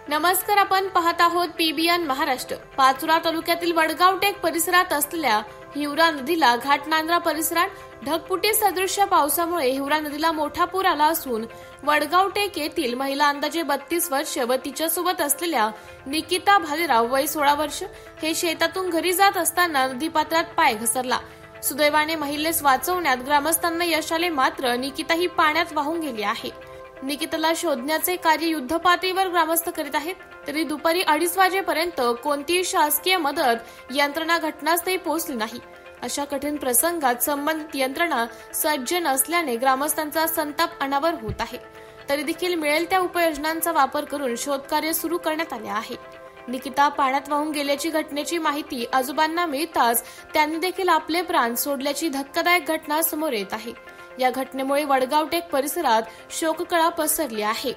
नमस्कार, आपण पाहत आहोत पीबीएन महाराष्ट्र। पाचोरा तालुक्यातील वडगाव टेक परिसरात असलेल्या हिवरा नदीला घाटनांद्रा परिसरात ढगफुटी सदृश्य पावसामुळे हिवरा नदीला मोठा पूर आला असून वडगाव टेक येथील महिला अंदाजे 32 वर्ष व तिच्यासोबत असलेल्या निकिता भालेराव वय 16 वर्ष हे शेतातून घरी जात असताना नदीपात्रात पाय घसरला। सुदैवाने महिलेस वाचवण्यात ग्रामस्थांना यश आले, मात्र निकिता ही पाण्यात वाहून गेली आहे। निकिताला शोधण्याचे कार्य युद्धपातळीवर ग्रामस्थ करीत आहेत, तरी दुपारी 2:30 वाजेपर्यंत कोणतीही शासकीय मदत यंत्रणा घटनास्थळी पोहोचली नाही। अशा कठीण प्रसंगात संबंधित यंत्रणा सज्ज नसल्याने ग्रामस्थांचा संताप अनावर होत आहे। तरी देखील मिळेल त्या उपाययोजनांचा वापर करून शोधकार्य सुरू करण्यात आले आहे। निकिता पाण्यात वाहून गेल्याची घटनेची माहिती आजोबांना मिळताच त्यांनी देखील आपले प्राण सोडल्याची धक्कादायक घटना समोर येत आहे। या घटनेमुळे वडगाव टेक परिसरात शोककळा पसरली आहे।